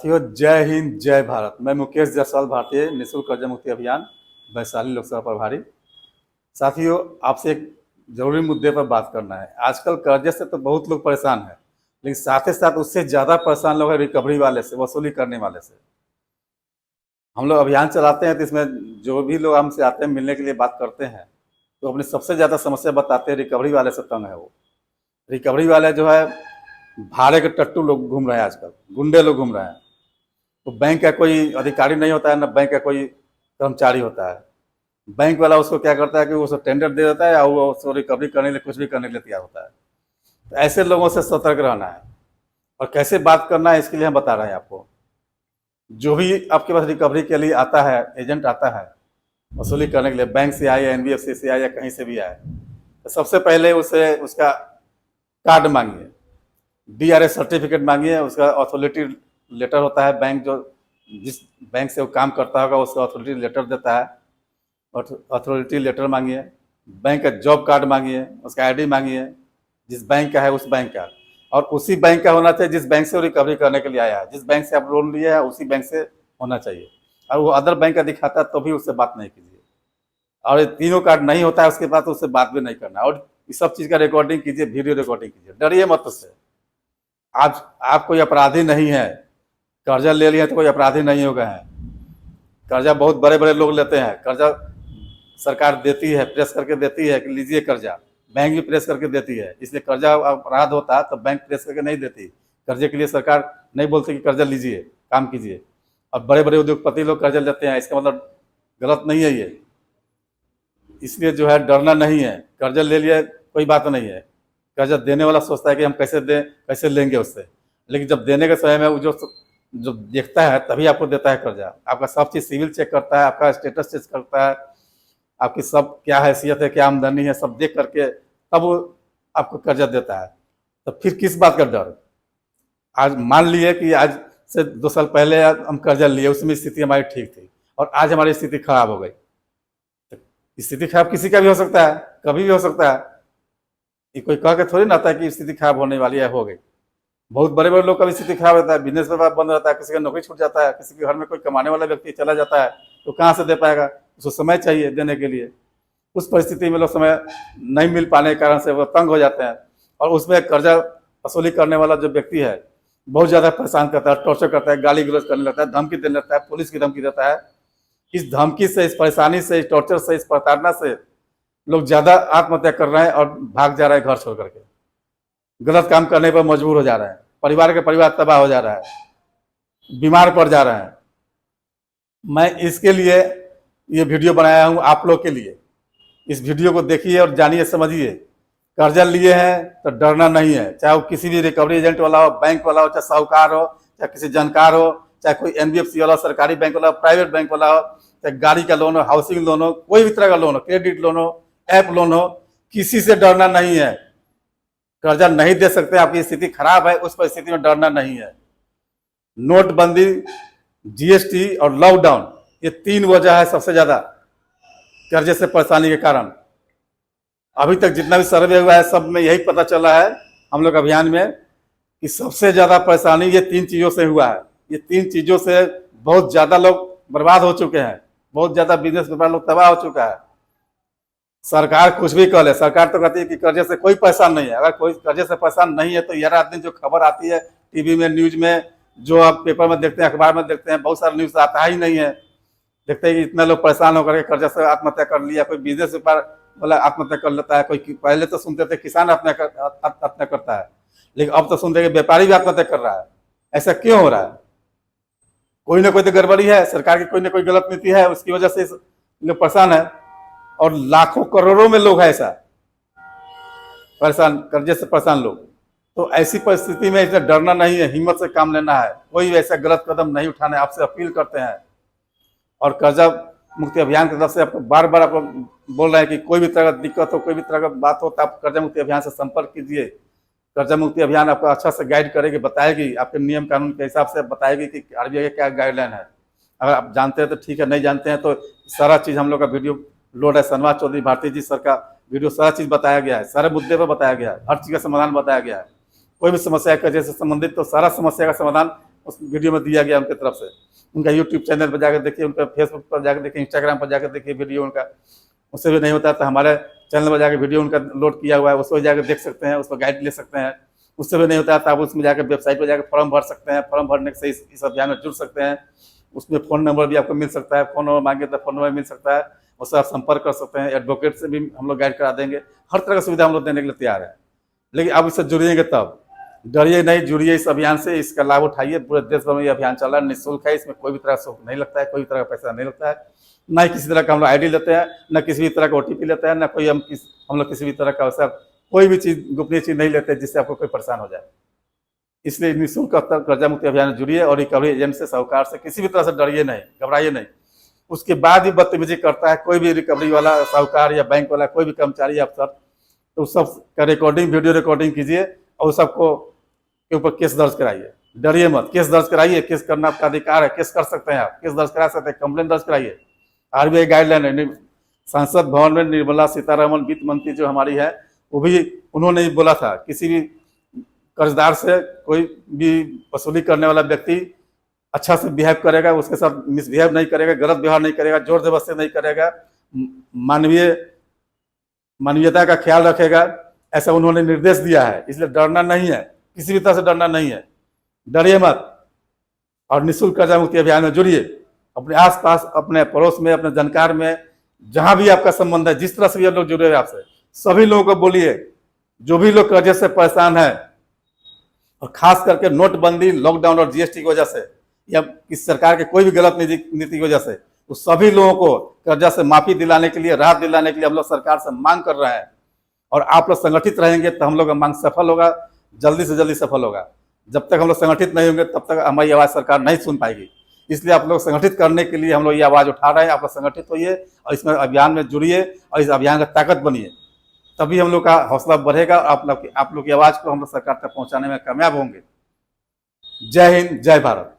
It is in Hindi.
साथियों, जय हिंद जय भारत। मैं मुकेश जायसवाल, भारतीय निःशुल्क कर्ज मुक्ति अभियान वैशाली लोकसभा प्रभारी। साथियों, आपसे एक जरूरी मुद्दे पर बात करना है। आजकल कर्जे से तो बहुत लोग परेशान हैं, लेकिन साथ ही साथ उससे ज़्यादा परेशान लोग हैं रिकवरी वाले से, वसूली करने वाले से। हम लोग अभियान चलाते हैं तो इसमें जो भी लोग हमसे आते हैं मिलने के लिए बात करते हैं तो अपनी सबसे ज़्यादा समस्या बताते हैं रिकवरी वाले से तंग है वो। रिकवरी वाले जो है भाड़े के टट्टू लोग घूम रहे हैं, आजकल गुंडे लोग घूम रहे हैं। तो बैंक का कोई अधिकारी नहीं होता है, ना बैंक का कोई कर्मचारी होता है। बैंक वाला उसको क्या करता है कि वो टेंडर दे देता है और वो उसको रिकवरी करने के लिए कुछ भी करने के लिए तैयार होता है। तो ऐसे लोगों से सतर्क रहना है और कैसे बात करना है इसके लिए हम बता रहे हैं आपको। जो भी आपके पास रिकवरी के लिए आता है, एजेंट आता है वसूली करने के लिए, बैंक से आए या NBFC से आए या कहीं से भी आए, तो सबसे पहले उसे उसका कार्ड मांगिए, DRS सर्टिफिकेट मांगिए। उसका अथॉरिटी लेटर होता है, बैंक जो जिस बैंक से वो काम करता होगा उसका अथॉरिटी लेटर देता है, और अथॉरिटी लेटर मांगिए। बैंक का जॉब कार्ड मांगिए, उसका ID मांगिए, जिस बैंक का है उस बैंक का, और उसी बैंक का होना चाहिए जिस बैंक से वो रिकवरी करने के लिए आया है। जिस बैंक से आप लोन लिए है उसी बैंक से होना चाहिए, और वो अदर बैंक का दिखाता है तो भी उससे बात नहीं कीजिए। और ये तीनों कार्ड नहीं होता है उसके बाद तो उससे बात भी नहीं करना। और इस सब चीज़ का रिकॉर्डिंग कीजिए, वीडियो रिकॉर्डिंग कीजिए, डरिए मत उससे। आज आप कोई अपराधी नहीं है, कर्जा ले लिया तो कोई अपराधी नहीं हो गए हैं। कर्जा बहुत बड़े बड़े लोग लेते हैं, कर्जा सरकार देती है, प्रेस करके देती है कि लीजिए कर्जा, बैंक भी प्रेस करके देती है। इसलिए कर्जा अपराध होता है तो बैंक प्रेस करके नहीं देती। कर्जे के लिए सरकार नहीं बोलती कि कर्जा लीजिए, काम कीजिए। और बड़े बड़े उद्योगपति लोग कर्जा लेते हैं, इसका मतलब गलत नहीं है ये। इसलिए जो है डरना नहीं है, कर्जा ले लिया कोई बात नहीं है। कर्जा देने वाला सोचता है कि हम कैसे दें, कैसे लेंगे उससे, लेकिन जब देने के समय में वो जो देखता है तभी आपको देता है कर्जा। आपका सब चीज़ सिविल चेक करता है, आपका स्टेटस चेक करता है, आपकी सब क्या हैसियत है, क्या आमदनी है, सब देख करके तब वो आपको कर्जा देता है। तो फिर किस बात का डर। आज मान लिए कि आज से 2 साल पहले हम कर्जा लिए, उसमें स्थिति हमारी ठीक थी और आज हमारी स्थिति खराब हो गई। तो स्थिति खराब किसी का भी हो सकता है, कभी भी हो सकता है। ये कोई कह के थोड़ी ना आता है कि स्थिति खराब होने वाली है, हो गई। बहुत बड़े बड़े लोग का भी स्थिति खराब रहता है, बिजनेस व्यापार बंद रहता है, किसी का नौकरी छूट जाता है, किसी के घर में कोई कमाने वाला व्यक्ति चला जाता है, तो कहाँ से दे पाएगा। उसको समय चाहिए देने के लिए। उस परिस्थिति में लोग समय नहीं मिल पाने के कारण से वो तंग हो जाते हैं, और उसमें कर्जा वसूली करने वाला जो व्यक्ति है बहुत ज़्यादा परेशान करता है, टॉर्चर करता है, गाली गलौज करने लगता है, धमकी देने लगता है, पुलिस की धमकी देता है। इस धमकी से, इस परेशानी से, इस टॉर्चर से, इस प्रताड़ना से लोग ज़्यादा आत्महत्या कर रहे हैं और भाग जा रहे हैं घर छोड़ करके। गलत काम करने पर मजबूर हो जा रहे हैं, परिवार तबाह हो जा रहा है, बीमार पड़ जा रहे हैं। मैं इसके लिए ये वीडियो बनाया हूँ आप लोग के लिए। इस वीडियो को देखिए और जानिए, समझिए। कर्जा लिए हैं तो डरना नहीं है, चाहे वो किसी भी रिकवरी एजेंट वाला हो, बैंक वाला हो, चाहे साहूकार हो, चाहे किसी जानकार हो, चाहे कोई NBFC वाला, सरकारी बैंक वाला, प्राइवेट बैंक वाला हो, चाहे गाड़ी का लोन हो, हाउसिंग लोन हो, कोई भी तरह का लोन हो, क्रेडिट लोन हो, ऐप लोन हो, किसी से डरना नहीं है। कर्जा नहीं दे सकते, आपकी स्थिति खराब है, उस परिस्थिति में डरना नहीं है। नोटबंदी, GST और लॉकडाउन, ये 3 वजह है सबसे ज्यादा कर्जे से परेशानी के कारण। अभी तक जितना भी सर्वे हुआ है सब में यही पता चला है हम लोग अभियान में कि सबसे ज्यादा परेशानी ये 3 चीजों से हुआ है। ये 3 चीजों से बहुत ज्यादा लोग बर्बाद हो चुके हैं, बहुत ज्यादा बिजनेस व्यापार लोग तबाह हो चुका है। सरकार कुछ भी कह ले, सरकार तो कहती है कि कर्जे से कोई परेशान नहीं है। अगर कोई कर्जे से परेशान नहीं है तो यार आदमी जो खबर आती है टीवी में, न्यूज में, जो आप पेपर में देखते हैं, अखबार में देखते हैं, बहुत सारा न्यूज आता ही नहीं है। देखते हैं कि इतने लोग परेशान होकर के कर्जा से आत्महत्या कर लिया, कोई बिजनेस व्यापार वाला आत्महत्या कर लेता है, कोई पहले तो सुनते थे किसान आत्महत्या करता है, लेकिन अब तो सुनते हैं कि व्यापारी भी आत्महत्या कर रहा है। ऐसा क्यों हो रहा है? कोई ना कोई तो गड़बड़ी है, सरकार की कोई ना कोई गलत नीति है, उसकी वजह से लोग परेशान है। और लाखों करोड़ों में लोग हैं ऐसा परेशान, कर्जे से परेशान लोग। तो ऐसी परिस्थिति में इसे डरना नहीं है, हिम्मत से काम लेना है, कोई ऐसा गलत कदम नहीं उठाना है, आपसे अपील करते हैं। और कर्जा मुक्ति अभियान की तरफ से आपको बार बार आपको बोल रहे हैं कि कोई भी तरह का दिक्कत हो, कोई भी तरह का बात हो तो आप कर्जा मुक्ति अभियान से संपर्क कीजिए। कर्जा मुक्ति अभियान आपको अच्छा से गाइड करेगी, बताएगी, आपके नियम कानून के हिसाब से बताएगी कि RBI का क्या गाइडलाइन है। अगर आप जानते हैं तो ठीक है, नहीं जानते हैं तो सारा चीज़ हम लोग का वीडियो लोड है। शनवाज चौधरी भारती जी सर का वीडियो सारा चीज़ बताया गया है, सारे मुद्दे पर बताया गया है, हर चीज़ का समाधान बताया गया है। कोई भी समस्या कर्जे से संबंधित तो सारा समस्या का समाधान उस वीडियो में दिया गया उनकी तरफ से। उनका यूट्यूब चैनल पर जाकर देखिए, उनका फेसबुक पर जाकर देखिए, इंस्टाग्राम पर जाकर देखिए वीडियो उनका। उससे भी नहीं होता तो हमारे चैनल पर जाकर वीडियो उनका लोड किया हुआ है, उस पर जाकर देख सकते हैं, उस पर गाइड ले सकते हैं। उससे भी नहीं होता तो आप उसमें जाकर वेबसाइट पर जाकर फॉर्म भर सकते हैं, फॉर्म भरने से इस अभियान में जुड़ सकते हैं। उसमें फ़ोन नंबर भी आपको मिल सकता है, फ़ोन नंबर मांगे तो फ़ोन नंबर मिल सकता है, उससे आप संपर्क कर सकते हैं। एडवोकेट से भी हम लोग गाइड करा देंगे, हर तरह की सुविधा हम लोग देने के लिए तैयार है। लेकिन आप इससे जुड़िएंगे तब, डरिए नहीं, जुड़िए इस अभियान से, इसका लाभ उठाइए। पूरे देश भर में ये अभियान चल रहा है, निःशुल्क है, इसमें कोई भी तरह का शुल्क नहीं लगता है, कोई भी तरह का पैसा नहीं लगता है, ना ही किसी तरह का हम लोग ID लेते हैं, ना किसी भी तरह का OTP लेते हैं, ना कोई हम लोग किसी भी तरह का वैसा कोई भी चीज़, गोपनीय चीज़ नहीं लेते जिससे आपको कोई परेशान हो जाए। इसलिए निःशुल्क कर्जा मुक्ति अभियान में जुड़िए और रिकवरी एजेंट से, साहूकार से किसी भी तरह से डरिए नहीं, घबराइए नहीं। उसके बाद भी बदतमीजी करता है कोई भी रिकवरी वाला, साहूकार या बैंक वाला, कोई भी कर्मचारी या अफसर, तो सब का रिकॉर्डिंग, वीडियो रिकॉर्डिंग कीजिए और सबको के ऊपर केस दर्ज कराइए। डरिए मत, केस दर्ज कराइए, केस करना आपका अधिकार है, केस कर सकते हैं आप, केस दर्ज करा सकते हैं, कंप्लेन दर्ज कराइए। RBI गाइडलाइन है। संसद भवन में निर्मला सीतारमण वित्त मंत्री जो हमारी है, वो भी उन्होंने ही बोला था, किसी भी कर्जदार से कोई भी वसूली करने वाला व्यक्ति अच्छा से बिहेव करेगा, उसके साथ मिसबिहेव नहीं करेगा, गलत व्यवहार नहीं करेगा, जोर जबरदस्ती नहीं करेगा, मानवीयता का ख्याल रखेगा, ऐसा उन्होंने निर्देश दिया है। इसलिए डरना नहीं है, किसी भी तरह से डरना नहीं है, डरिए मत और निःशुल्क कर्जा मुक्ति अभियान में जुड़िए। अपने आसपास, अपने पड़ोस में, अपने जानकार में, जहां भी आपका संबंध है, जिस तरह से ये लोग जुड़े हुए आपसे, सभी लोगों को बोलिए, जो भी लोग कर्जे से परेशान है, और खास करके नोटबंदी, लॉकडाउन और GST की वजह से, या इस सरकार के कोई भी गलत नीति की वजह से, तो सभी लोगों को कर्जा से माफी दिलाने के लिए, राहत दिलाने के लिए हम लोग सरकार से मांग कर रहे हैं। और आप लोग संगठित रहेंगे तो हम लोग का मांग सफल होगा, जल्दी से जल्दी सफल होगा। जब तक हम लोग संगठित नहीं होंगे तब तक हमारी आवाज़ सरकार नहीं सुन पाएगी। इसलिए आप लोग संगठित करने के लिए हम लोग ये आवाज़ उठा रहे हैं। आप लोग संगठित होइए और इसमें अभियान में जुड़िए और इस अभियान का ताकत बनिए, तभी हम लोग का हौसला बढ़ेगा और आप लोग की आवाज़ को हम लोग सरकार तक पहुँचाने में कामयाब होंगे। जय हिंद, जय भारत।